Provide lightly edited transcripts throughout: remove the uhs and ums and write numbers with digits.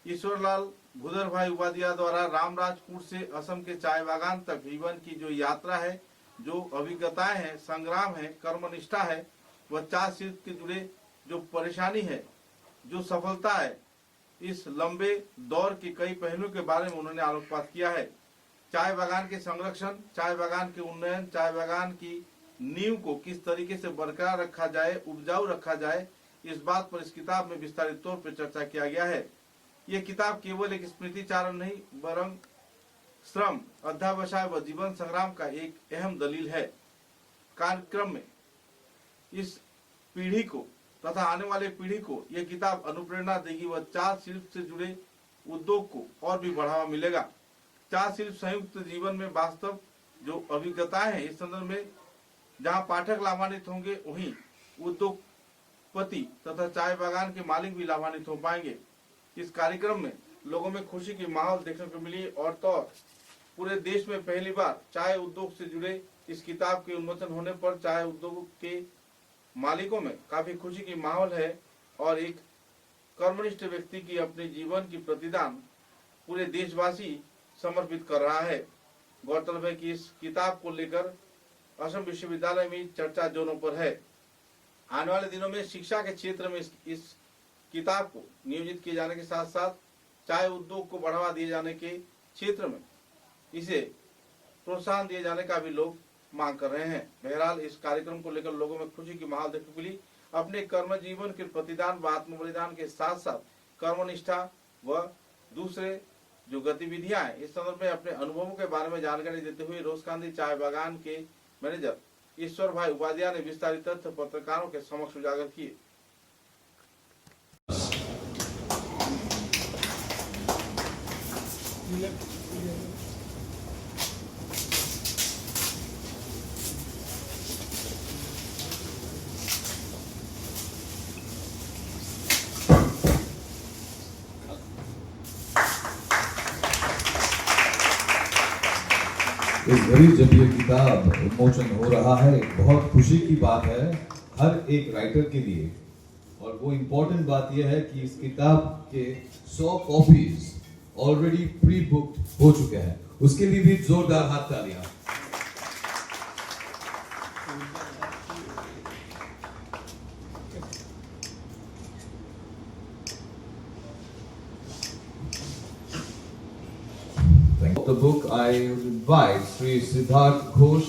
ईश्वरलाल भूदर भाई उपाध्याय द्वारा रामराजपुर से असम के चाय बागान तक जीवन की जो यात्रा है, जो अभिज्ञताएं हैं, संग्राम है, कर्मनिष्ठा है, वह चाय शिल्प के जुड़े जो परेशानी है, जो सफलता है, इस लंबे दौर के कई पहलुओं के बारे में उन्होंने आलोकपात किया है। चाय बागान के संरक्षण, चाय बागान के उन्नयन, चाय बागान की नींव को किस तरीके से बरकरार रखा जाए, उपजाऊ रखा जाए, इस बात पर इस किताब में विस्तारित तौर पर चर्चा किया गया है। ये किताब केवल एक स्मृति चारण नहीं, वरं श्रम, अध्यावसाय व जीवन संग्राम का एक अहम दलील है। कार्यक्रम में इस पीढ़ी को तथा आने वाले पीढ़ी को यह किताब अनुप्रेरणा देगी व चाय शिल्प से जुड़े उद्योग को और भी बढ़ावा मिलेगा। चाय शिल्प संयुक्त जीवन में वास्तव जो अभिज्ञताएं हैं, इस संदर्भ में जहां पाठक लाभान्वित होंगे, वहीं उद्योगपति तथा चाय बागान के मालिक भी लाभान्वित हो पाएंगे। इस कार्यक्रम में लोगों में खुशी की माहौल देखने को मिली और तो पूरे देश में पहली बार चाय उद्योग से जुड़े इस किताब के उन्मोचन होने पर चाय उद्योग के मालिकों में काफी खुशी की माहौल है और एक कर्मनिष्ठ व्यक्ति की अपने जीवन की प्रतिदान पूरे देशवासी समर्पित कर रहा है। गौरतलब है कि इस किताब को लेकर असम विश्वविद्यालय में चर्चा जोरों पर है। आने वाले दिनों में शिक्षा के क्षेत्र में इस किताब को नियोजित किए जाने के साथ साथ चाय उद्योग को बढ़ावा दिए जाने के क्षेत्र में इसे प्रोत्साहन दिए जाने का भी लोग मांग कर रहे हैं। बहरहाल इस कार्यक्रम को लेकर लोगों में खुशी की माहौल देखने को मिली। अपने कर्म जीवन के प्रतिदान व आत्म बलिदान के साथ साथ कर्मनिष्ठा व दूसरे जो गतिविधियां हैं, इस संदर्भ में अपने अनुभवों के बारे में जानकारी देते हुए रोजकांदी चाय बागान के मैनेजर ईश्वर भाई उपाध्याय ने विस्तारित तथ्य पत्रकारों के समक्ष उजागर किए। इस घड़ी जब ये किताब उन्मोचन हो रहा है, बहुत खुशी की बात है हर एक राइटर के लिए। और वो इम्पोर्टेंट बात यह है कि इस किताब के 100 कॉपीज ऑलरेडी प्री बुक्ड हो चुके हैं। उसके लिए भी जोरदार हाथ तालियां। The book, I invite Sri Siddharth Ghosh,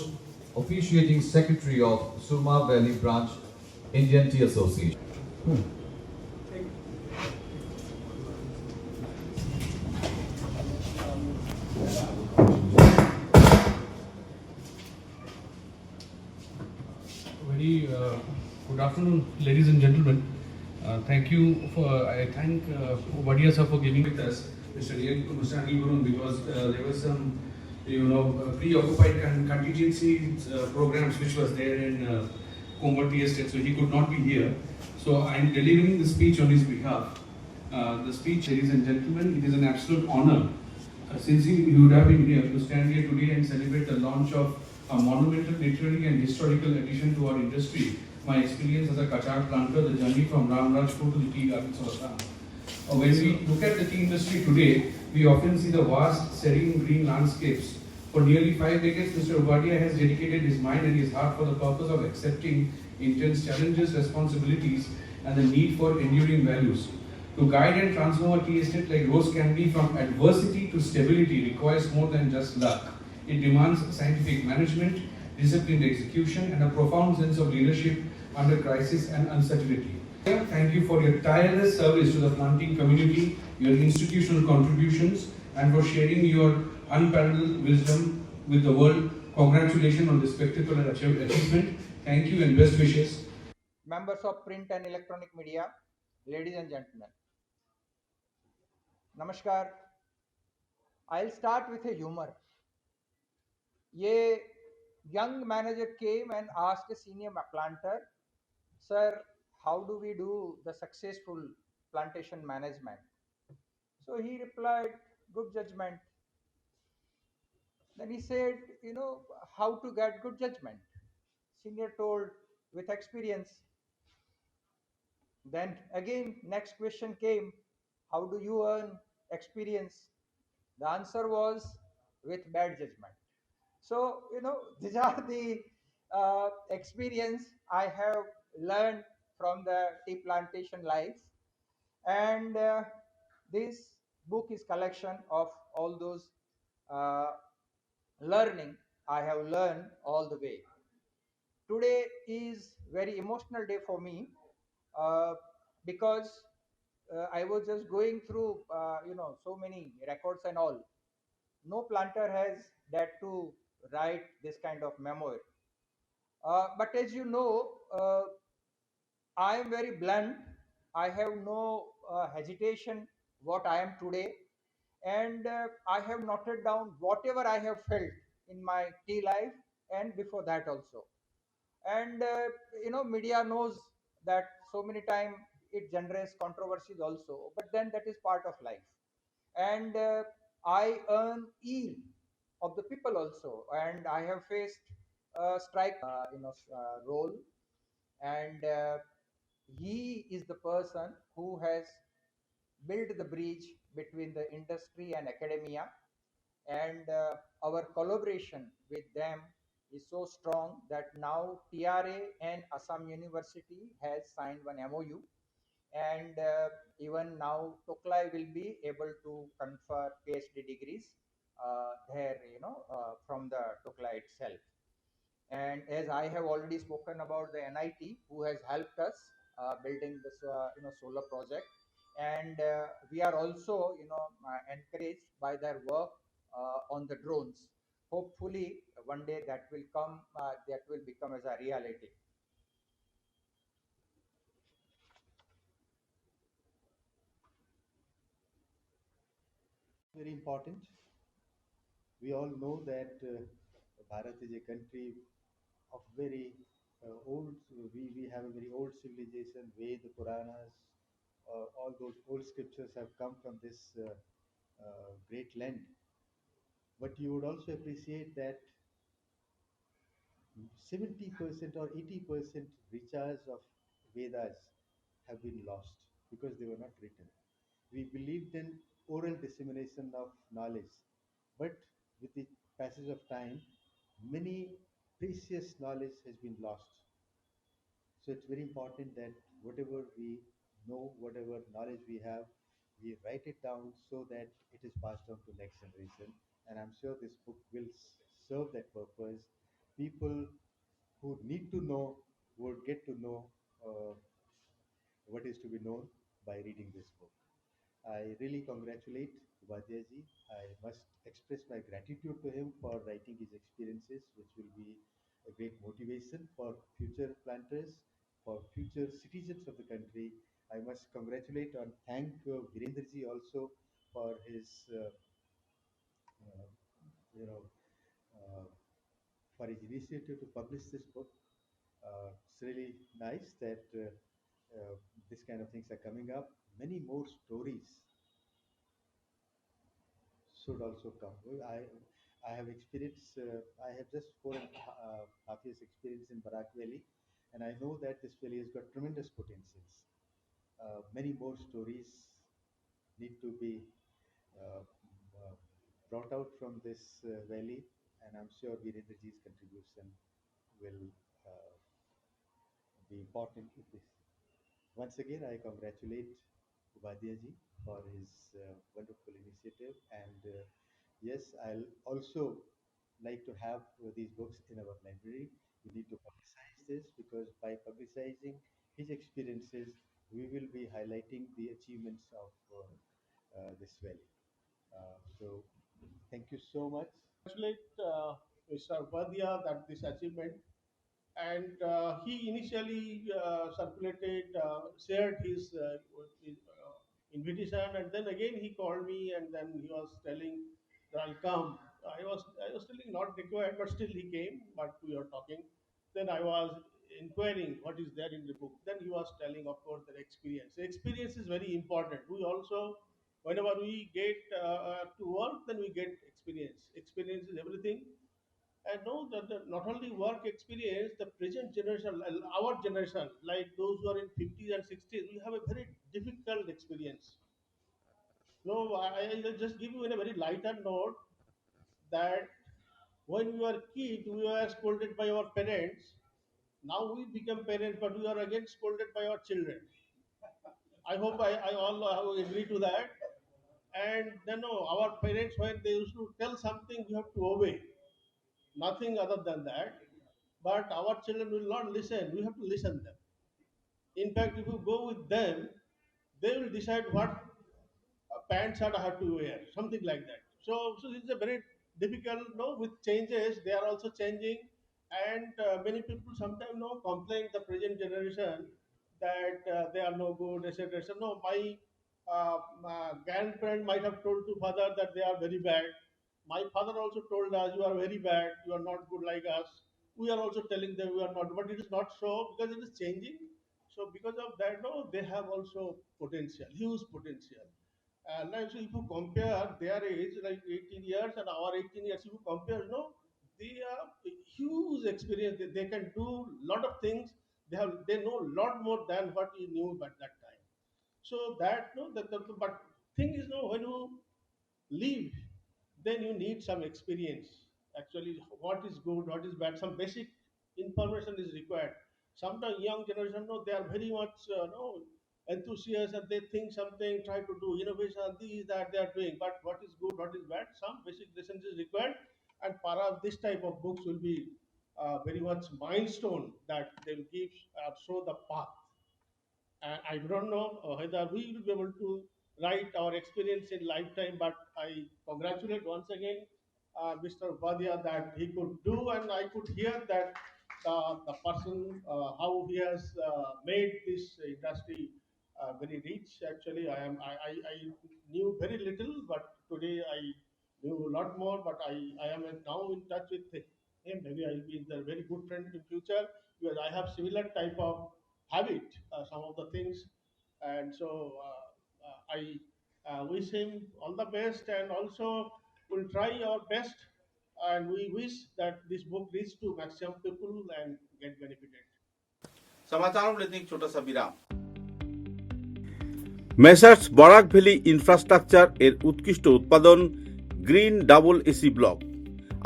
officiating secretary of Surma Valley Branch, Indian Tea Association. Very good afternoon, ladies and gentlemen. Thank you for, I thank Vadia sir for giving with us, Mr. Anil Gurun, because there was some, preoccupied contingency programs which was there in Combati Estate, so he could not be here. So I am delivering the speech on his behalf. The speech, ladies and gentlemen, it is an absolute honor, since you would have been here to stand here today and celebrate the launch of a monumental literary and historical addition to our industry. My experience as a Kachar planter, the journey from Ramrajpur to the tea gardens of Assam. When we look at the tea industry today, we often see the vast, serene green landscapes. For nearly 5 decades, Mr. Upadia has dedicated his mind and his heart for the purpose of accepting intense challenges, responsibilities, and the need for enduring values. To guide and transform a tea estate like Rose Candy from adversity to stability requires more than just luck. It demands scientific management, disciplined execution, and a profound sense of leadership under crisis and uncertainty. Thank you for your tireless service to the planting community, your institutional contributions, and for sharing your unparalleled wisdom with the world. Congratulations on this spectacular achievement. Thank you and best wishes. Members of print and electronic media, ladies and gentlemen. Namaskar. I'll start with a humor. A young manager came and asked a senior planter, "Sir, how do we do the successful plantation management?" So he replied, "Good judgment." Then he said, "How to get good judgment?" Senior told, "With experience." Then again, next question came, how do you earn experience? The answer was with bad judgment. So these are the experience I have learned from the tea plantation life. And this book is collection of all those uh, learning I have learned all the way. Today is very emotional day for me, uh, because I was just going through so many records and all. No planter has that to write this kind of memoir. But as you know, I am very blunt. I have no hesitation what I am today, and I have noted down whatever I have felt in my tea life and before that also. And media knows that so many time it generates controversies also, but then that is part of life. And I earn ear of the people also, and I have faced strike role. And he is the person who has built the bridge between the industry and academia. And our collaboration with them is so strong that now TRA and Assam University has signed one MOU. And even now Toklai will be able to confer PhD degrees there, from the Toklai itself. And as I have already spoken about the NIT, who has helped us building this solar project. And we are also encouraged by their work on the drones. Hopefully one day that will come, that will become as a reality. Very important. We all know that Bharat is a country of very old. We have a very old civilization. Ved, Puranas, all those old scriptures have come from this great land. But you would also appreciate that 70% or 80% recharge of Vedas have been lost because they were not written. We believed in oral dissemination of knowledge, but with the passage of time, many precious knowledge has been lost. So it's very important that whatever we know, whatever knowledge we have, we write it down so that it is passed on to next generation. And I'm sure this book will serve that purpose. People who need to know would get to know uh, what is to be known by reading this book. I really congratulate Upadhyay ji. I must express my gratitude to him for writing his experiences, which will be a great motivation for future planters, for future citizens of the country. I must congratulate and thank Virendra ji also for his, uh, you know, uh, for his initiative to publish this book. It's really nice that this kind of things are coming up. Many more stories should also come. I have experience. I have just 4.5 years experience in Barak Valley, and I know that this valley has got tremendous potentials. Many more stories need to be uh, uh, brought out from this valley, and I'm sure Virendraji's contribution will uh, be important in this. Once again, I congratulate Upadhyay for his wonderful initiative. And yes, I'll also like to have these books in our library. We need to publicize this because by publicizing his experiences, we will be highlighting the achievements of this valley. So, thank you so much. Congratulate Mr. Upadhyay that this achievement. And he initially shared his invitation, and then again he called me, and then he was telling that I'll come. I was telling not required, but still he came. But we were talking. Then I was inquiring what is there in the book. Then he was telling, of course, the experience. The experience is very important. We also, whenever we get to work, then we get experience. Experience is everything. I know that not only work experience, the present generation, our generation, like those who are in 50s and 60s, we have a very difficult experience. No, I'll just give you in a very lighter note that when we were kids, we were scolded by our parents. Now we become parents, but we are again scolded by our children. I hope I all agree to that. And then no, our parents, when they used to tell something, we have to obey. Nothing other than that. But our children will not listen. We have to listen them. In fact, if you go with them, they will decide what pants shirt I have to wear, something like that. So it's a very difficult. No, with changes, they are also changing, and many people sometimes complain the present generation that they are no good, etc. So no, my grandparent might have told to father that they are very bad. My father also told us, you are very bad, you are not good like us. We are also telling them we are not, but it is not so because it is changing. So because of that, no, they have also potential, huge potential. And now, so if you compare their age, like 18 years and our 18 years, if you compare, they have a huge experience. They can do lot of things. They know a lot more than what we knew at that time. So that no, but thing is, no, when you leave, then you need some experience. Actually, what is good, what is bad, some basic information is required. Sometimes young generation, no, they are very much no enthusiasts and they think something, try to do innovation, these that they are doing. But what is good, what is bad, some basic lessons is required. And perhaps this type of books will be very much milestone that they will give show the path. And I don't know whether we will be able to write our experience in lifetime, but I congratulate once again Mr. Upadhyaya that he could do, and I could hear that the person how he has made this industry very rich. Actually, I knew very little, but today I knew a lot more. But I am now in touch with him. Maybe I'll be the very good friend in future because I have similar type of habit, some of the things, and so I wish him all the best, and also we'll try our best, and we wish that this book reach to maximum people and get benefited. समाचारों में लेते हैं एक छोटा सा विराम। Messrs Barak valley infrastructure এর উৎকৃষ্ট উৎপাদন গ্রিন ডাবল এসি ব্লক।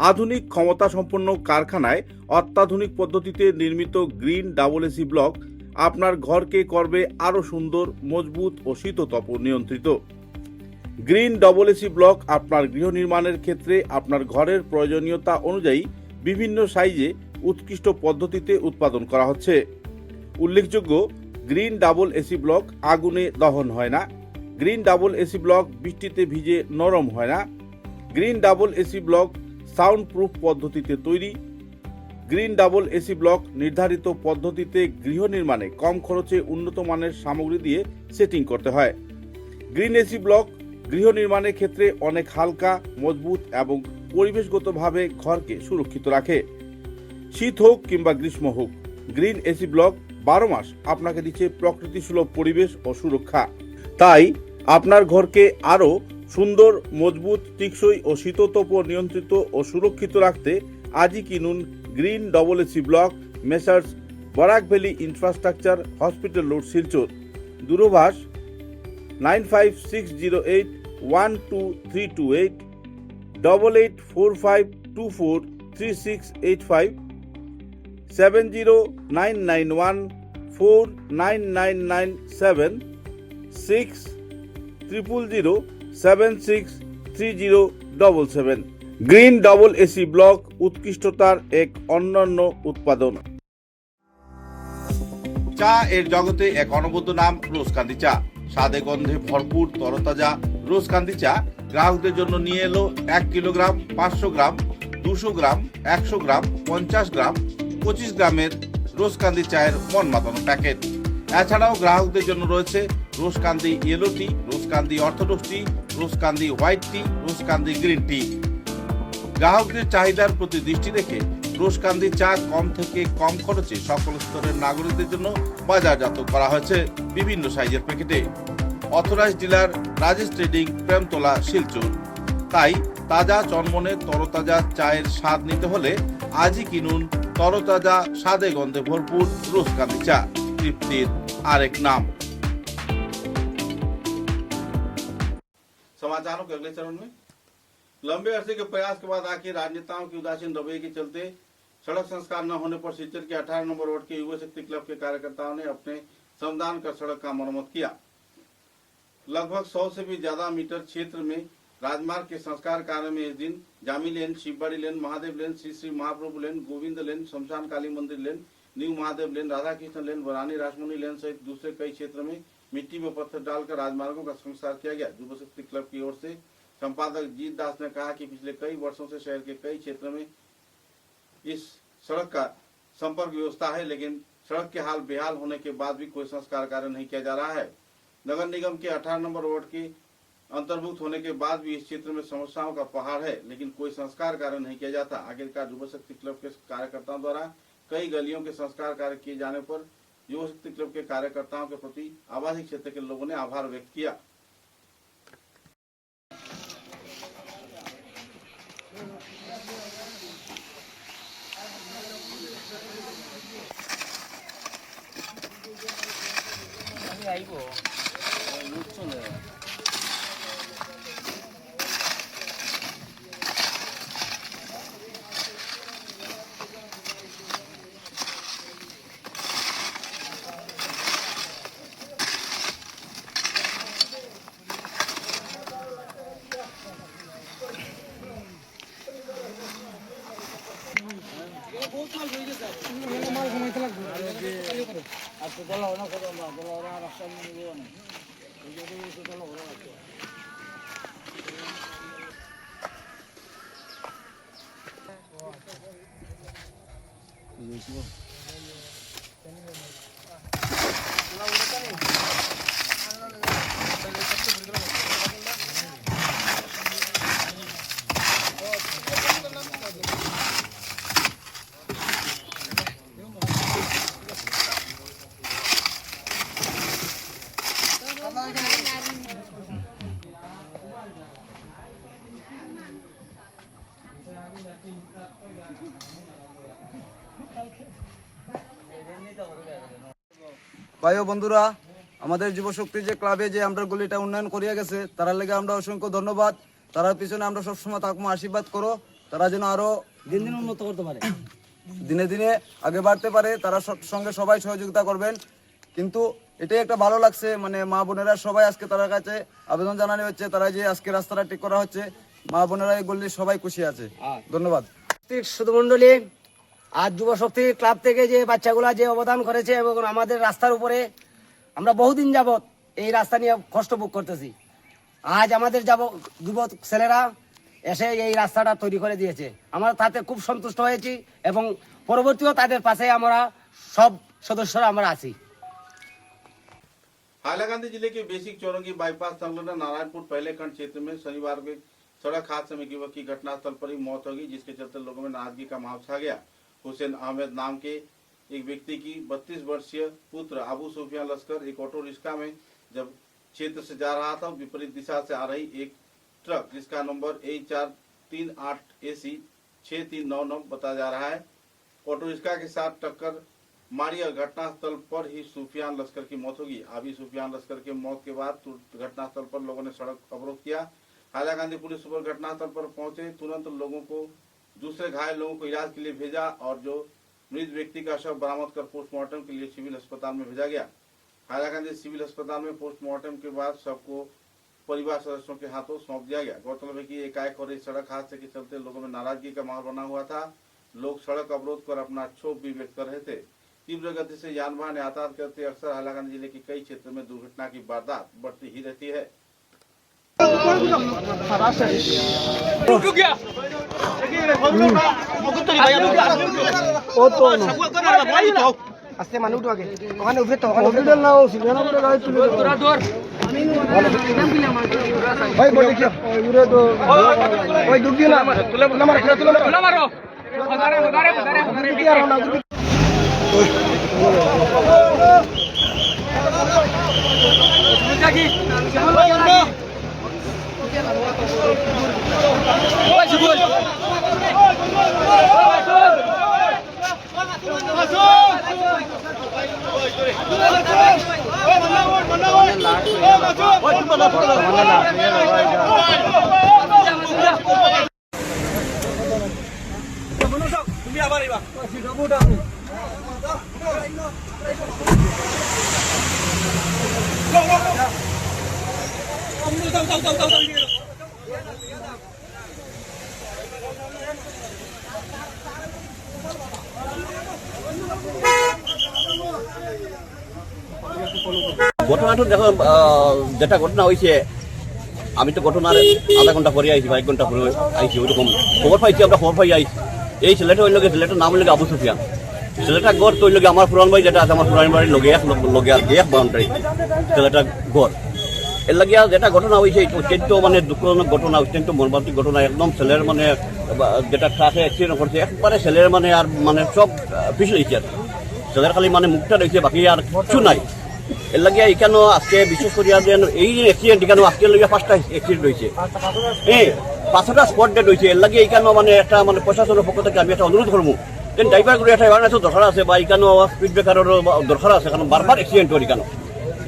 আধুনিক ক্ষমতা সম্পন্ন কারখানায় অত্যাধুনিক পদ্ধতিতে নির্মিত গ্রিন ডাবল এসি ব্লক আপনার ঘরকে করবে আরো সুন্দর, মজবুত ও শীততাপ নিয়ন্ত্রিত। গ্রিন ডাবল এসি ব্লক আপনার গৃহ নির্মাণের ক্ষেত্রে আপনার ঘরের প্রয়োজনীয়তা অনুযায়ী বিভিন্ন সাইজে উৎকৃষ্ট পদ্ধতিতে উৎপাদন করা হচ্ছে। উল্লেখযোগ্য, গ্রিন ডাবল এসি ব্লক আগুনে দহন হয় না। গ্রিন ডাবল এসি ব্লক বৃষ্টিতে ভিজে নরম হয় না। Green double AC block sound proof পদ্ধতিতে তৈরি। গ্রিন ডাবল এসি ব্লক নির্ধারিত পদ্ধতিতে গৃহ নির্মাণে কম খরচে উন্নত মানের সামগ্রী দিয়ে সেটিং করতে হয়। গ্রিন এসি ব্লক গৃহ নির্মাণের ক্ষেত্রে অনেক হালকা, মজবুত এবং পরিবেশগতভাবে ঘরকে সুরক্ষিত রাখে। শীত হোক কিংবা গ্রীষ্ম হোক, গ্রিন এসি ব্লক 12 মাস আপনাকে দিচ্ছে প্রকৃতি সুলভ পরিবেশ ও সুরক্ষা। তাই আপনার ঘরকে আরো সুন্দর, মজবুত, টেকসই ও শীততাপ নিয়ন্ত্রিত ও সুরক্ষিত রাখতে আজই কিনুন green double AC block, messrs Barak valley infrastructure, hospital road, Silchar. দূরভাষ 9560812328, 8845243685, 70991499997, 6000763077। গ্রিন ডাবল এসি ব্লক উৎকৃষ্টতার এক অনন্য উৎপাদন। চা এর জগতে এক অনবদ্য নাম রোজকান্দি চা। স্বাদে গন্ধে ভরপুর তরতাজা রোজকান্দি চা গ্রাহকদের জন্য নিয়ে এলো 1 কিলোগ্রাম, 500 গ্রাম, 200 গ্রাম, 100 গ্রাম, 50 গ্রাম, 25 গ্রামের রোজকান্দি চায়ের মন মাতানো প্যাকেট। এছাড়াও গ্রাহকদের জন্য রয়েছে রোজকান্দি ইয়েলো টি, রোজকান্দি অর্থোডক্স টি, রোজকান্দি হোয়াইট টি, রোজকান্দি গ্রিন টি। গ্রাহকদের চাহিদার প্রতি দৃষ্টি রেখে রোজকান্দি চা কম থেকে কম খরচে সকল স্তরের নাগরিকদের জন্য বাজারজাত করা হয়েছে বিভিন্ন সাইজের প্যাকেটে। Authorised dealer Rajesh trading, Premtala, Silchar. তাই তাজা চনমনে তরতাজা চায়ের স্বাদ নিতে হলে আজই কিনুন তরতাজা, স্বাদে গন্ধে ভরপুর রোজকান্দি চা, তৃপ্তির আরেক নাম। समाचारों के अगले चरण में। लंबे अरसे के प्रयास के बाद आखिर राजनेताओं की उदासीन रवैये के चलते सड़क संस्कार न होने पर सिलचर के 18 नंबर वार्ड के युवा शक्ति क्लब के कार्यकर्ताओं ने अपने श्रमदान कर सड़क का मरम्मत किया। लगभग 100 से भी ज्यादा मीटर क्षेत्र में राजमार्ग के संस्कार कार्य में इस दिन जामी लेन, शिवबाड़ी लेन, महादेव लेन, श्री श्री महाप्रभु लेन, गोविंद लेन, शमशान काली मंदिर लेन, न्यू महादेव लेन, राधा कृष्ण लेन, वरानी राजमुनि लेन सहित दूसरे कई क्षेत्र में मिट्टी में पत्थर डालकर राजमार्गों का संस्कार किया गया। युवा शक्ति क्लब की ओर से संपादक जीत दास ने कहा कि पिछले कई वर्षों से शहर के कई क्षेत्र में इस सड़क का संपर्क व्यवस्था है, लेकिन सड़क के हाल बेहाल होने के बाद भी कोई संस्कार कार्य नहीं किया जा रहा है। नगर निगम के 18 नंबर वार्ड के अंतर्भुक्त होने के बाद भी इस क्षेत्र में समस्याओं का पहाड़ है, लेकिन कोई संस्कार कार्य नहीं किया जाता। आखिरकार युवा शक्ति क्लब के कार्यकर्ताओं द्वारा कई गलियों के संस्कार कार्य किए जाने पर युवा शक्ति क्लब के कार्यकर्ताओं के प्रति आवासीय क्षेत्र के लोगों ने आभार व्यक्त किया। ভাই ও বন্ধুরা, আমাদের যুবশক্তি যে ক্লাবে যে আমরা গলিটা উন্নয়ন করিয়া গেছে তার লাগে আমরা অসংখ্য ধন্যবাদ। তার পিছনে আমরা সবসময় তাকে আশীর্বাদ করো, তারা যেন আরো দিন দিন উন্নত করতে পারে, দিনে দিনে আগে বাড়তে পারে। তারা সঙ্গে সবাই সহযোগিতা করবেন। কিন্তু এটাই একটা ভালো লাগছে, মানে মা বোনেরা সবাই আজকে তার কাছে আবেদন জানানো হচ্ছে, তারা যে আজকে রাস্তাটা ঠিক করা হচ্ছে, মা বোনেরা এই গলির সবাই খুশি আছে। ধন্যবাদ। সুধমণ্ডলী, আজ যুব শক্তি ক্লাব থেকে যে বাচ্চাগুলা যে অবদান করেছে এবং আমাদের রাস্তার উপরে আমরা বহুদিন যাবত এই রাস্তা নিয়ে কষ্ট ভোগ করতেছি, আজ আমাদের যুবক ছেলেরা এসে এই রাস্তাটা তৈরি করে দিয়েছে। আমরা তাতে খুব সন্তুষ্ট হয়েছি এবং পরবর্তীও তাদের পাশে আমরা সব সদস্যরা আমরা আছি। हाईलाकंदी जिले के बेसिक चौरंगी बाईपास संलग्न नारायणपुर पहले खंड क्षेत्र में शनिवार को सड़क हादसे में युवक की घटनास्थल पर ही मौत होगी, जिसके चलते लोगों में नाराजगी का माहौल छा गया। हुसैन अहमद नाम के एक व्यक्ति की 32 वर्षीय पुत्र अबू सुफियान लश्कर एक ऑटो रिक्शा में जब क्षेत्र से जा रहा था, विपरीत दिशा से आ रही एक ट्रक जिसका नंबर A438AC 6399 बताया जा रहा है, ऑटो रिक्शा के साथ टक्कर मारी और घटनास्थल पर ही सुफियान लश्कर की मौत होगी। अभी सुफियान लश्कर के मौत के बाद घटनास्थल पर लोगों ने सड़क अवरोध किया। हाईलाकंदी पुलिस सुपर घटनास्थल पर पहुंचे, तुरंत लोगों को दूसरे घायल लोगों को इलाज के लिए भेजा और जो मृत व्यक्ति का शव बरामद कर पोस्टमार्टम के लिए सिविल अस्पताल में भेजा गया। हाईलाकंदी सिविल अस्पताल में पोस्टमार्टम के बाद शव को परिवार सदस्यों के हाथों सौंप दिया गया। गौरतलब है कि एकाएक हो रही सड़क हादसे के चलते लोगों में नाराजगी का माहौल बना हुआ था। लोग सड़क अवरोध कर अपना क्षोभ भी व्यक्त कर रहे थे। तीव्र गति से यान वाहन यातायात करते अक्सर हाईलाकंदी जिले के कई क्षेत्र में दुर्घटना की वारदात बढ़ती ही रहती है। ঘটনাটা দেখো যেটা ঘটনা হয়েছে আমি তো ঘটনার আধা ঘন্টা পরে আইছি বা 1 ঘন্টা পরে আইছি ওইরকম খবর পাইছি আমরা খবর পাই আইছি এই ছেলেটা হইল ছেলেটার নাম হইল আবু সুফিয়ান ছেলেটা গড় তো হইল আমার পুরান ভাই যেটা আছে আমার পুরান বাড়ির লগে এক বাউন্ডারি ছেলেটা গড় এর লাগিয়া যেটা ঘটনা হয়েছে অত্যন্ত মানে দুঃখজনক ঘটনা অত্যন্ত মর্মান্তিক ঘটনা একদম ছেলের মানে যেটা ট্রাকে অ্যাক্সিডেন্ট করছে একবারে ছেলের মানে আর মানে সব পিছু রয়েছে আর ছেলের খালি মানে মুখটা রয়েছে বাকি আর কিছু নাই এর লাগিয়া এখানে আজকে বিশেষ করিয়া যেন এই যে অ্যাক্সিডেন্ট এখানে আজকে লাগিয়া 5টা অ্যাক্সিডেন্ট হয়েছে 5টা স্পট ডেড হয়েছে এর লাগিয়া এখানে মানে একটা মানে প্রশাসনের পক্ষ থেকে আমি একটা অনুরোধ করবো যেন ড্রাইভার করে একটা অ্যাওয়ারনেসও দরকার আছে বা এখানে স্পিড ব্রেকারেরও দরকার আছে কারণ বারবার অ্যাক্সিডেন্ট হয়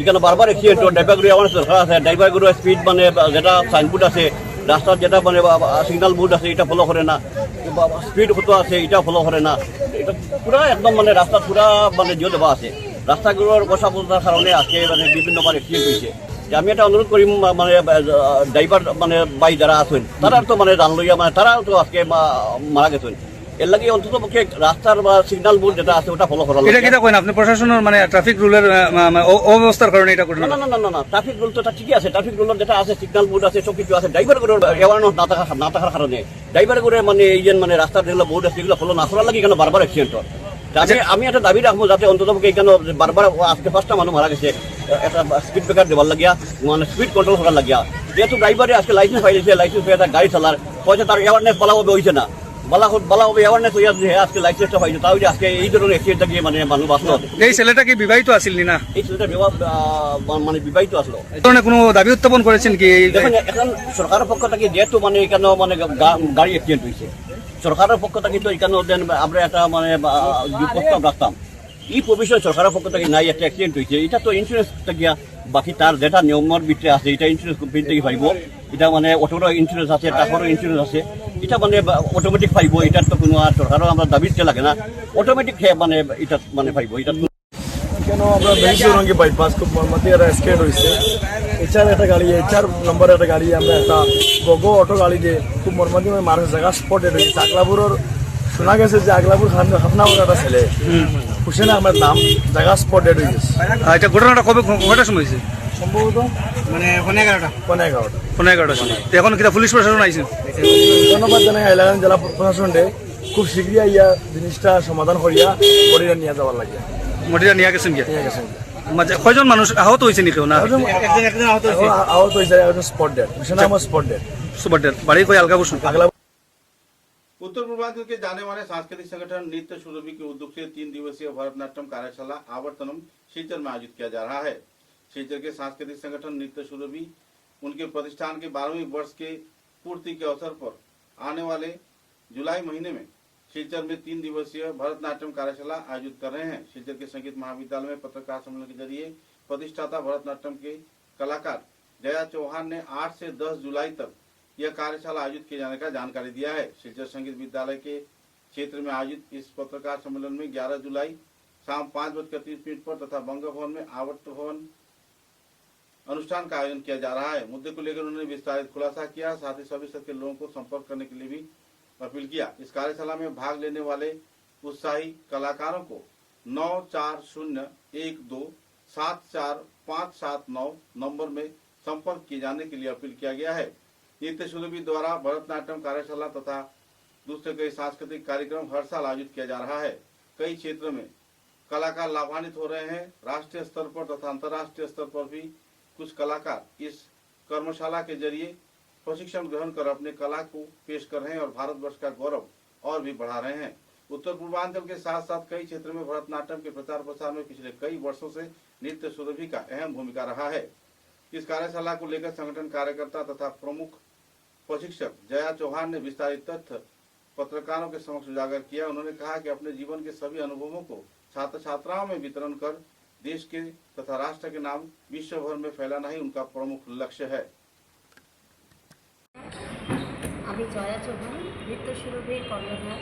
এখানে বারবার অ্যাক্সিডেন্ট হয় ড্রাইভার করে অ্যাওয়ারনেস দরকার আছে ড্রাইভার করে স্পিড মানে যেটা সাইনবোর্ড আছে রাস্তার যেটা মানে সিগন্যাল বোর্ড আছে এটা ফলো করে না স্পিড কত আছে এটা ফলো করে না এটা পুরা একদম মানে রাস্তা পুরা মানে জিও দেওয়া আছে রাস্তাগুলোর বসা বোঝার কারণে আজকে মানে বিভিন্নবার অ্যাক্সিডেন্ট হয়েছে আমি এটা অনুরোধ করি মানে ড্রাইভার মানে বাই যারা আছেন তারা তো মানে জান লইয়া মানে তারা তো আজকে মারা গেছেন এর লাগে অন্তত পক্ষে রাস্তার বা সিগন্যাল বোর্ড যেটা আছে ওটা ফলো করা এটা কিটা কইন আপনি প্রশাসনের মানে ট্রাফিক রুলের অব্যবস্থার কারণে এটা করলেন না ট্রাফিক রুল তো ঠিকই আছে ট্রাফিক রুলের যেটা আছে সিগন্যাল বোর্ড আছে সব কিছু আছে ড্রাইভার করে অ্যাওয়ারনেস না থাকার কারণে ড্রাইভার করে মানে এই যে মানে রাস্তার যেগুলো বোর্ড আছে এগুলো ফলো না করার লাগে কেন বারবার অ্যাক্সিডেন্ট হয় আমি একটা দাবি রাখবো যাতে অন্তত এখানে বারবার আজকে 5টা মানুষ মারা গেছে একটা স্পিড ব্রেকার দেওয়ার লাগিয়া মানে স্পিড কন্ট্রোল করার লাগিয়া যেহেতু ড্রাইভারে আজকে লাইসেন্স পাইছে লাইসেন্স পেয়ে গাড়ি চালার হয়তো তার অ্যাওয়ারনেস ভালোভাবে হয়েছে না ভালোভাবে অ্যাওয়ারনেস হয়ে আজকে লাইসেন্সটা পাইছে তাও যে আজকে এই ধরনের অ্যাক্সিডেন্টটা গিয়ে মানে মানুষ বাঁচলো এই ছেলেটা কি বিবাহিত আছিল না এই ছেলেটা মানে বিবাহিত আসলো এই ধরনের কোনো দাবি উত্থাপন করেছেন কি দেখুন এখন সরকারের পক্ষ থেকে যেহেতু মানে এখানে মানে গাড়ি অ্যাক্সিডেন্ট হয়েছে সরকারের পক্ষ থেকে তো এখানে আমরা একটা মানে প্রস্তাব রাখতাম এই প্রভিশন সরকারের পক্ষ থেকে নাই একটা অ্যাক্সিডেন্ট হয়েছে এটা তো ইন্স্যুরেন্স থেকে বাকি তার যেটা নিয়মের ভিতরে আছে এটা ইন্স্যুরেন্স কোম্পানি থেকে পাইব এটা মানে অটোরও ইন্স্যুরেন্স আছে ট্রাকেরও ইন্স্যুরেন্স আছে এটা মানে অটোমেটিক পাইব এটার তো কোনো আর সরকারও আমরা দাবিতে লাগে না অটোমেটিক মানে এটা মানে পাইব এটা কেন আমরা বেঙ্গলুরু বাইপাস খুব মর্মান্তিক একটা অ্যাক্সিডেন্ট হয়েছে এইচআর একটা গাড়ি এইচআর নম্বরের একটা গাড়ি আমরা একটা গগো অটো গাড়ি দিয়ে খুব মর্মান্তিক মানুষ জায়গা স্পটেড হয়েছে আগলাপুরের শোনা গেছে যে আগলাপুর হাফনাপুর একটা ছেলে হুসেন আহমেদ নাম জায়গা স্পটেড হয়ে গেছে এটা ঘটনাটা কয়টার সময় হয়েছে সম্ভবত মানে 11টা সময় এখন কিটা পুলিশ প্রশাসন আইছে ধন্যবাদ জানাই হাইলাকান্দি জেলা প্রশাসনকে খুব শীঘ্রই ইয়া জিনিসটা সমাধান করিয়া করিয়া নিয়ে যাওয়ার লাগে মটিরা নিয়ে গেছেন কি নিয়ে গেছেন মানে কয়জন মানুষ আহত হয়েছে নাকি না একজন আহত হয়েছে একজন spot dead Hussain Ahmed spot dead সুপারডের বাড়ি কই আলগা বসুন उत्तर पूर्वांचल के जाने माने सांस्कृतिक संगठन नृत्य सुरभि के उद्योग से 3 दिवसीय भरतनाट्यम कार्यशाला आवर्तनम शिलचर में आयोजित किया जा रहा है। शिलचर के सांस्कृतिक संगठन नृत्य सुरभि उनके प्रतिष्ठान के 12वीं वर्ष के पूर्ति के अवसर पर आने वाले जुलाई महीने में शिलचर में 3 दिवसीय भरतनाट्यम कार्यशाला आयोजित कर रहे हैं। शिलचर के संगीत महाविद्यालय में पत्रकार सम्मेलन के जरिए प्रतिष्ठाता भरतनाट्यम के कलाकार जया चौहान ने 8 से 10 जुलाई तक यह कार्यशाला आयोजित किए जाने का जानकारी दिया है। शिलचर संगीत विद्यालय के क्षेत्र में आयोजित इस पत्रकार सम्मेलन में 11 जुलाई शाम 5:30 पर तथा बंग भवन में आवर्त भवन अनुष्ठान का आयोजन किया जा रहा है। मुद्दे को लेकर उन्होंने विस्तारित खुलासा किया, साथ ही सभी स्तर के लोगों को संपर्क करने के लिए भी अपील किया। इस कार्यशाला में भाग लेने वाले उत्साही कलाकारों को 9401274579 नंबर में संपर्क किए जाने के लिए अपील किया गया है। नृत्य सुरभि द्वारा भरतनाट्यम कार्यशाला तथा दूसरे कई सांस्कृतिक कार्यक्रम हर साल आयोजित किया जा रहा है। कई क्षेत्र में कलाकार लाभान्वित हो रहे हैं। राष्ट्रीय स्तर पर तथा अंतर्राष्ट्रीय स्तर पर भी कुछ कलाकार इस कर्मशाला के जरिए प्रशिक्षण ग्रहण कर अपने कला को पेश कर रहे हैं और भारतवर्ष का गौरव और भी बढ़ा रहे हैं। उत्तर पूर्वांचल के साथ साथ कई क्षेत्रों में भरतनाट्यम के प्रचार प्रसार में पिछले कई वर्षों से नृत्य सुरभि का अहम भूमिका रहा है। इस कार्यशाला को लेकर संगठन कार्यकर्ता तथा प्रमुख प्रशिक्षक जया चौहान ने विस्तारित तथ्य पत्रकारों के समक्ष उजागर किया। उन्होंने कहा कि अपने जीवन के सभी अनुभवों को छात्र छात्राओं में वितरण कर देश के तथा राष्ट्र के नाम विश्व भर में फैलाना ही उनका प्रमुख लक्ष्य है। আমি জয়া চৌধুরী নৃত্যশিল্পীর কর্ণধার।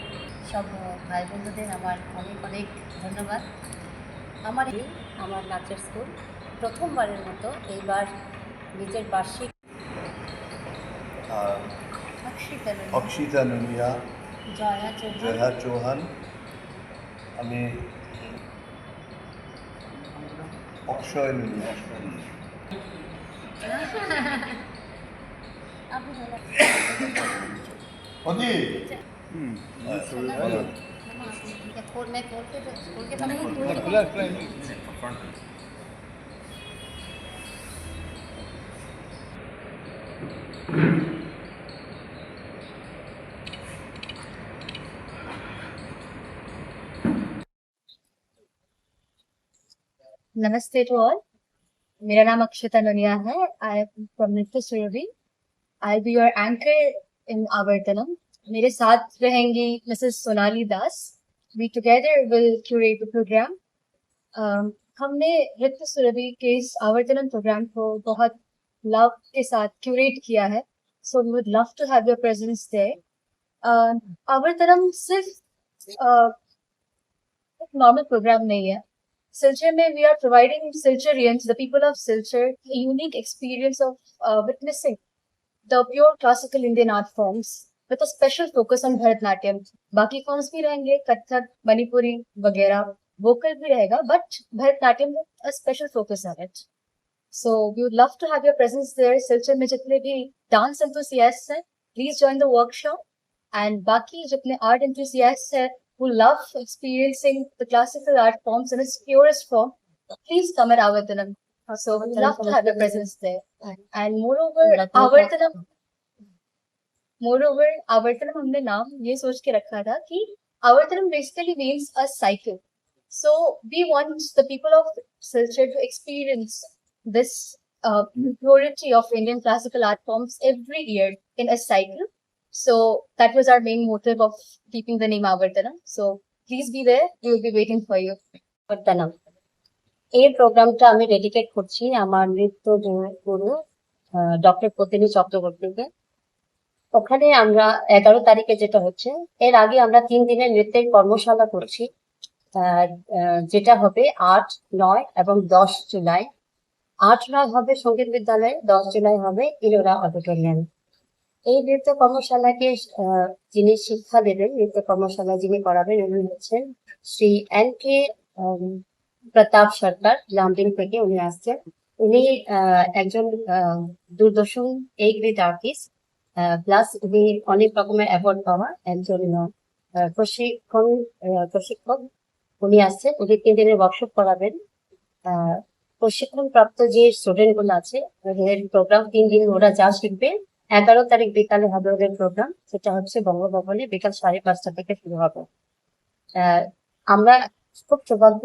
সব ভাই বন্ধুদের আমার অনেক অনেক ধন্যবাদ। আমার নাচের স্কুল প্রথমবারের মতো এইবার নিজের বার্ষিক অক্ষিতা নুনিয়া, জয়া চৌধুরী জয়া চৌহান, আমি অক্ষয় নুনিয়া। আপনি বলেন। मैं खोल के तो नहीं नमस्ते टू ऑल। मेरा नाम अक्षता नोनिया है। आई am from Nritya Surabhi. I be your anchor in Avartanam. मेरे साथ रहेंगी Mrs Sonali Das. We together will curate the programme. हमने नृत्य सुरभि के इस आवर्तनम प्रोग्राम को बहुत लव के साथ क्यूरेट किया है। So we would love to have your presence there. Avartanam सिर्फ एक नॉर्मल प्रोग्राम नहीं है। Silchar में we are providing Silcharians, the people of Silchar, a unique experience of witnessing the pure classical Indian art forms with a special focus on Bharatnatyam. बाकी forms भी रहेंगे, कथक, मणिपुरी वगैरह, vocal भी रहेगा, but Bharatnatyam with a special focus on it. So we would love to have your presence there. Silchar में जितने भी dance enthusiasts हैं, please join the workshop. And बाकी जितने art enthusiasts हैं, who love experiencing the classical art forms in its purest form, please come at Avartanam. So we love to have your presence there. And moreover, Avartanam हमने नाम ये सोच के रखा था कि Avartanam basically means a cycle. So we want the people of Silchar to experience this purity of Indian classical art forms every year in a cycle. So that was our main motive of keeping the name Avartanam. So please be there. We will be waiting for you. Avartanam. এই প্রোগ্রামটা আমি dedicate করছি আমার নৃত্য গুরু doctor পতিনী চক্রবর্তীকে। ওখানে আমরা 11 তারিখে যেটা হচ্ছে, এর আগে আমরা 3 দিনের নৃত্যের কর্মশালা করছি, যেটা হবে 8, 9 এবং 10 জুলাই। 8, 9 হবে সঙ্গীত বিদ্যালয়ে, 10 জুলাই হবে ইলোরা অডিটোরিয়াম। এই নৃত্য কর্মশালাকে যিনি শিক্ষা দেবেন, নৃত্য কর্মশালা যিনি করাবেন, উনি হচ্ছেন শ্রী এন.কে. প্রতাপ সরকার, লামডিং থেকে উনি আসছেন। উনি একজন দূরদর্শন এই গ্রেড আর্টিস্ট, প্লাস উনি অনেক রকমের অ্যাওয়ার্ড পাওয়া একজন প্রশিক্ষক। উনি আসছেন, উনি 3 দিনের ওয়ার্কশপ করাবেন। প্রশিক্ষণ প্রাপ্ত যে স্টুডেন্ট গুলো আছে, ওদের প্রোগ্রাম 3 দিন ওরা যা শিখবে, 11 তারিখ বিকালে হবে ওদের প্রোগ্রাম, সেটা হচ্ছে বঙ্গভবনে বিকাল 5:30 থেকে শুরু হবে। আমরা খুব সৌভাগ্য,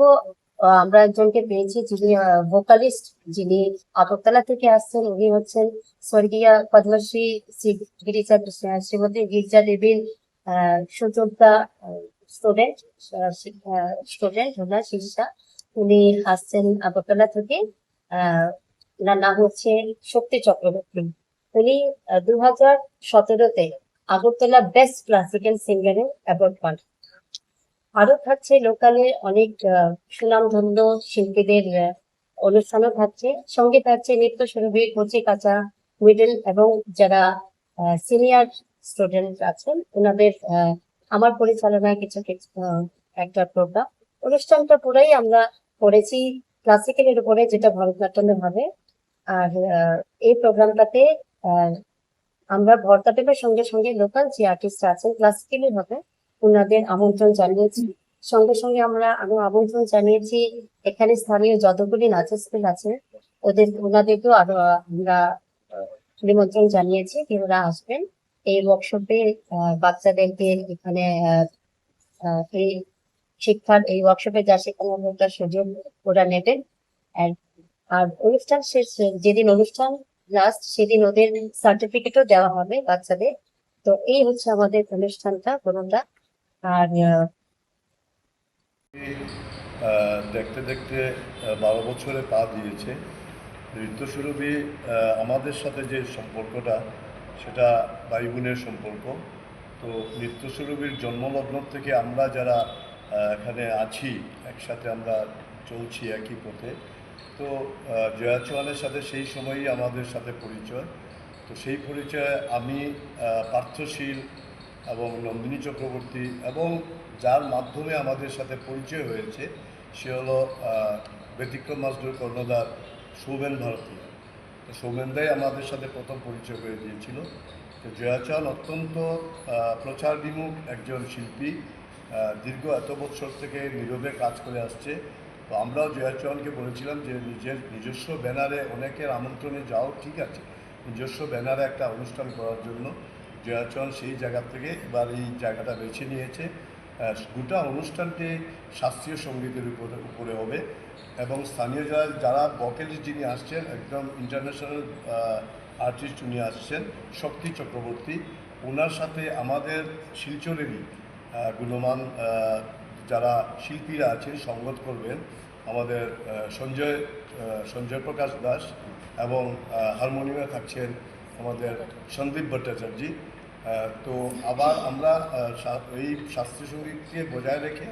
আমরা একজনকে পেয়েছি যিনি ভোকালিস্ট, যিনি আগরতলা থেকে আসছেন। উনি হচ্ছেন স্বর্গীয় পদ্মশ্রী শ্রীমতী গির্জা দেবীর সুযোগ্যা স্টুডেন্ট ওনার শিষ্যা। উনি আসছেন আগরতলা থেকে। ওনার নাম হচ্ছে শক্তি চক্রবর্তী। উনি 2017-তে আগরতলা বেস্ট ক্লাসিক্যাল সিঙ্গারের অ্যাওয়ার্ড পান। আরো থাকছে লোকালের অনেক সুনামধন্য শিল্পীদের অনুষ্ঠানও থাকছে, সঙ্গে থাকছে নৃত্য সুরভি, কচি কাঁচা, মিডল এবং যারা সিনিয়র স্টুডেন্ট আছেন ওনাদের আমার পরিচালনায় কিছু একটা প্রোগ্রাম। অনুষ্ঠানটা পুরাই আমরা করেছি ক্লাসিক্যালের উপরে, যেটা ভরতনাট্যমে হবে। আর এই প্রোগ্রামটাতে আমরা ভরতনাট্যমের সঙ্গে সঙ্গে লোকাল যে আর্টিস্ট আছেন ক্লাসিক্যালের হবে, ওনাদের আমন্ত্রণ জানিয়েছি। সঙ্গে সঙ্গে আমরা আমন্ত্রণ জানিয়েছি এখানে স্থানীয় যতগুলি নাচের স্কুল আছে ওনাদেরকেও আরো আমরা নিমন্ত্রণ জানিয়েছি যে ওরা আসবেন এই ওয়ার্কশপে। বাচ্চাদেরকে এখানে এই শিক্ষার এই ওয়ার্কশপে যা শেখানোর তার সুযোগ ওরা নেবেন। আর অনুষ্ঠান শেষ, যেদিন অনুষ্ঠান লাস্ট, সেদিন ওদের সার্টিফিকেটও দেওয়া হবে বাচ্চাদের। তো এই হচ্ছে আমাদের অনুষ্ঠানটা পুরোটা। আর দেখতে দেখতে 12 বছরে পা দিয়েছে। নৃত্যস্বরূপী আমাদের সাথে যে সম্পর্কটা সেটা ভাই বোনের সম্পর্ক। তো নৃত্যস্বরূপীর জন্মলগ্ন থেকে আমরা যারা এখানে আছি, একসাথে আমরা চলছি একই পথে। তো জয়া চৌহানের সাথে সেই সময়ই আমাদের সাথে পরিচয়। তো সেই পরিচয়ে আমি পার্থশীল এবং নন্দিনী চক্রবর্তী এবং যার মাধ্যমে আমাদের সাথে পরিচয় হয়েছে সে হলো ব্যতিক্রম মাজদুর কর্ণধার সৌমেন ভারতী। তো সৌমেনদাই আমাদের সাথে প্রথম পরিচয় করে দিয়েছিল। তো জয়া চৌহান অত্যন্ত প্রচার বিমুখ একজন শিল্পী, দীর্ঘ এত বছর থেকে নীরবে কাজ করে আসছে। তো আমরাও জয়া চৌহানকে বলেছিলাম যে নিজস্ব ব্যানারে অনেকের আমন্ত্রণে যাও, ঠিক আছে, নিজস্ব ব্যানারে একটা অনুষ্ঠান করার জন্য। জয়া চৌহান সেই জায়গা থেকে এবার এই জায়গাটা বেছে নিয়েছে। গোটা অনুষ্ঠানটি শাস্ত্রীয় সঙ্গীতের উপরে হবে এবং স্থানীয় যারা ভোকালিস্ট যিনি আসছেন, একদম ইন্টারন্যাশনাল আর্টিস্ট উনি আসছেন, শক্তি চক্রবর্তী। ওনার সাথে আমাদের শিলচরেরই গুণমান যারা শিল্পীরা আছেন সঙ্গত করবেন, আমাদের সঞ্জয় প্রকাশ দাস এবং হারমোনিয়ামে থাকছেন আমাদের সন্দীপ ভট্টাচার্য। তো আবার আমরা এই শাস্ত্রীয় সঙ্গীতকে বজায় রেখে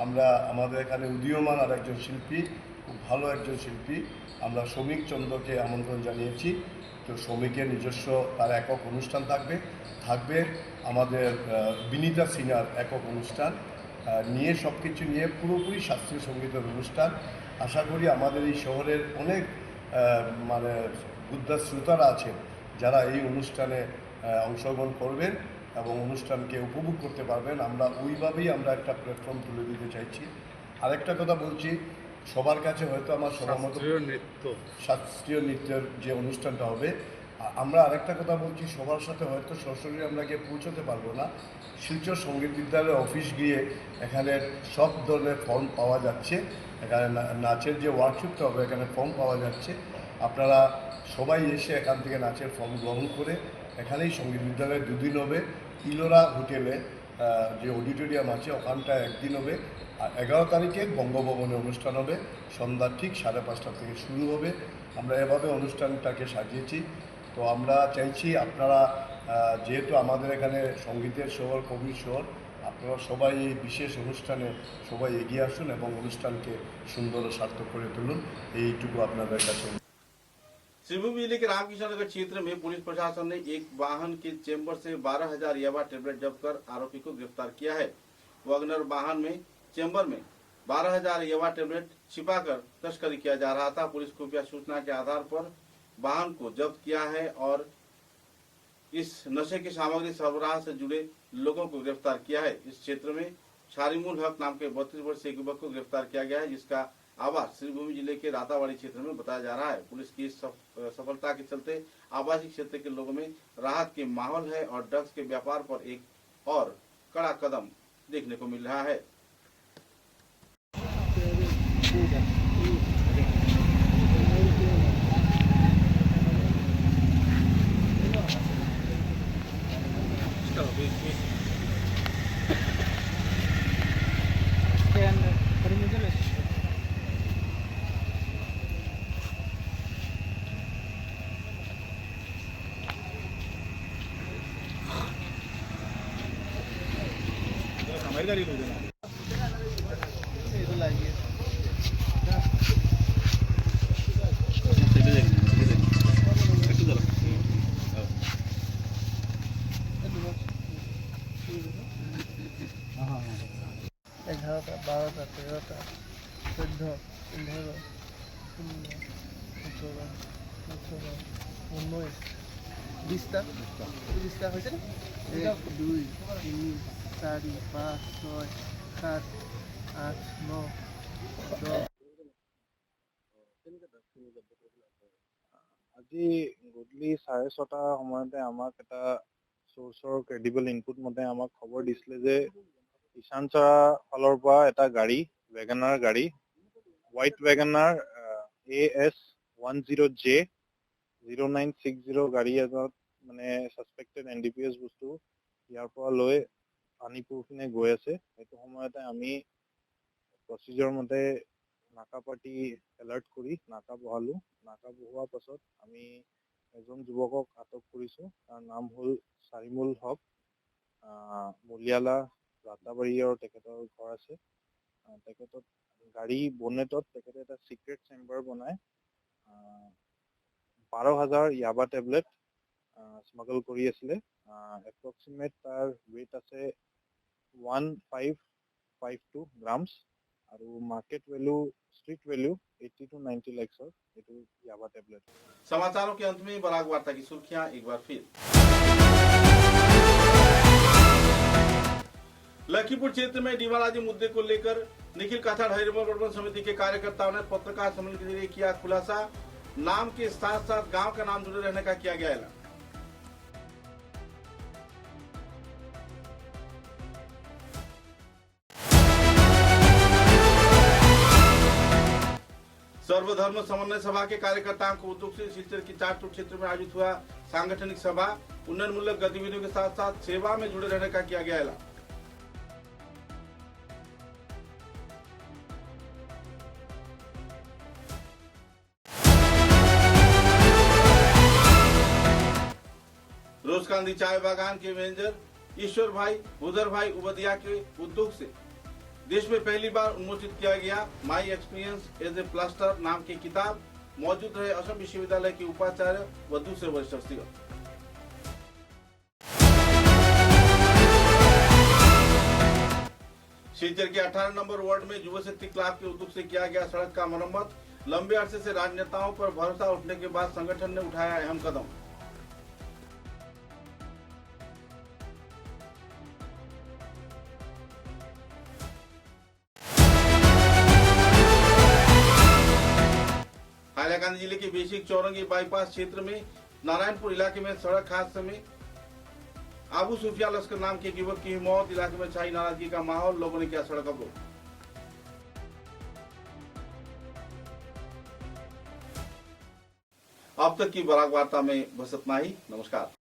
আমরা আমাদের এখানে উদীয়মান আর একজন শিল্পী, খুব ভালো একজন শিল্পী, আমরা শ্রমিক চন্দ্রকে আমন্ত্রণ জানিয়েছি। তো শ্রমিকের নিজস্ব তার একক অনুষ্ঠান থাকবে আমাদের বিনীতা সিনহার একক অনুষ্ঠান নিয়ে, সব কিছু নিয়ে পুরোপুরি শাস্ত্রীয় সঙ্গীতের অনুষ্ঠান। আশা করি আমাদের এই শহরের অনেক মানে বুদ্ধার শ্রোতারা আছেন যারা এই অনুষ্ঠানে অংশগ্রহণ করবেন এবং অনুষ্ঠানকে উপভোগ করতে পারবেন। আমরা ওইভাবেই আমরা একটা প্ল্যাটফর্ম তুলে দিতে চাইছি। আরেকটা কথা বলছি, সবার কাছে হয়তো আমার শাস্ত্রীয় নৃত্যের যে অনুষ্ঠানটা হবে, আমরা আরেকটা কথা বলছি, সবার সাথে হয়তো সরাসরি আমরা গিয়ে পৌঁছতে পারবো না। শিলচর সঙ্গীত বিদ্যালয়ের অফিস গিয়ে এখানে সব ধরনের ফর্ম পাওয়া যাচ্ছে। এখানে নাচের যে ওয়ার্কশপটা হবে এখানে ফর্ম পাওয়া যাচ্ছে। আপনারা সবাই এসে এখান থেকে নাচের ফর্ম গ্রহণ করে এখানেই সঙ্গীত বিদ্যালয়ে 2 দিন হবে। ইলোরা হোটেলে যে অডিটোরিয়াম আছে ওখানটায় 1 দিন হবে। আর 11 তারিখে বঙ্গভবনে অনুষ্ঠান হবে, সন্ধ্যা ঠিক 5:30 থেকে শুরু হবে। আমরা এভাবে অনুষ্ঠানটাকে সাজিয়েছি। তো আমরা চাইছি আপনারা, যেহেতু আমাদের এখানে সঙ্গীতের শহর, কবির শহর, আপনারা সবাই এই বিশেষ অনুষ্ঠানে সবাই এগিয়ে আসুন এবং অনুষ্ঠানকে সুন্দর ও সার্থক করে তুলুন, এইটুকু আপনাদের কাছে। सिरभूम जिले के रामकिशन नगर क्षेत्र में पुलिस प्रशासन ने एक वाहन के चेंबर से 12,000 याबा टेबलेट जब्त कर आरोपी को गिरफ्तार किया है। वैगनर वाहन में चेंबर में 12,000 याबा टेबलेट छिपाकर तस्करी किया जा रहा था। पुलिस खुफिया सूचना के आधार पर वाहन को जब्त किया है और इस नशे की सामग्री सरबराह से जुड़े लोगों को गिरफ्तार किया है। इस क्षेत्र में शारिमुल हक नाम के 32 वर्षीय युवक को गिरफ्तार किया गया है, जिसका आवास श्रीभूमि जिले के रातावाड़ी क्षेत्र में बताया जा रहा है। पुलिस की सफलता के चलते आवासीय क्षेत्र के लोगों में राहत के माहौल है और ड्रग्स के व्यापार पर एक और कड़ा कदम देखने को मिल रहा है। এগারোটা, 12টা, 13টা, 14, 15, 16, 17, 18, 19, 20টা হয়েছে না? 1, 2, 3, 4, 5, 6, 7, 8, 9, 10। আজি গধূলি 6:30 সময়তে আমাক এটা চোৰ্চৰ ক্ৰেডিবল ইনপুট মতে আমাক খবৰ দিছিলে যে ঈশানচৰা ফালৰ পৰা এটা গাড়ী, ৱেগনাৰ গাড়ী, হোৱাইট ৱেগনাৰ AS10J 0960 গাড়ী এজনত মানে সাসপেক্টেড NDPS বস্তু ইয়াৰ পৰা লৈ আনিপুৰ পিনে গৈ আছে। সেইটো সময়তে আমি প্ৰচিজাৰ মতে নাকা পাতি এলাৰ্ট কৰি নাকা বহালো। নাকা বহোৱাৰ পাছত আমি এজন যুৱকক আটক কৰিছো। তাৰ নাম হ'ল চাৰিমুল হক, মলিয়ালা ৰাতাবাৰীৰ তেখেতৰ ঘৰ আছে। তেখেতত গাড়ী বনেটত তেখেতে এটা চিক্ৰেট চেম্বাৰ বনাই 12,000 ইয়াবা টেবলেট স্মাগল কৰি আছিলে। এপ্ৰক্সিমেট তাৰ ৱেইট আছে 1552 গ্ৰামছ আৰু মাৰ্কেট ভেলু street value 80 to 90 lakh sir ये याबा टेबलेट। समाचारों के अंत में बराक वार्ता की सुर्खियां एक बार फिर। लखीमपुर क्षेत्र में डीवालाजी मुद्दे को लेकर निखिल काछाड़ हरिमल गठबंधन समिति के कार्यकर्ताओं ने पत्रकार सम्मेलन के जरिए किया खुलासा। नाम के साथ साथ गांव का नाम जुड़े रहने का किया गया ऐलान। सर्वधर्म समन्वय सभा के कार्यकर्ताओं को उद्योग से शिलचर की चारटू क्षेत्र में आयोजित हुआ सांगठनिक सभा। उन्नयनमूलक गतिविधियों के साथ साथ सेवा में जुड़े रहने का किया गया ऐलान। रोजकांदी चाय बागान के मैनेजर ईश्वर भाई बुधर भाई उबदिया के उद्योग से देश में पहली बार उन्मोचित किया गया my experience as a plaster नाम की किताब। मौजूद रहे असम विश्वविद्यालय के उपाचार्य व दूसरे वरिष्ठ अफसर। शिलचर के 18 नंबर वार्ड में युवा शक्ति क्लब के उद्योग से किया गया सड़क का मरम्मत। लंबे अरसे से राजनेताओं पर भरोसा उठने के बाद संगठन ने उठाया अहम कदम। हाइलाकांदी जिले के बेसिक चौरंगी बाईपास क्षेत्र में नारायणपुर इलाके में सड़क हादसे में आबू सूफिया लश्कर नाम के युवक की मौत। इलाके में छाई नाराजगी का माहौल, लोगों ने किया सड़क अवरोध। अब तक की बराक वार्ता में बस इतना ही। नमस्कार।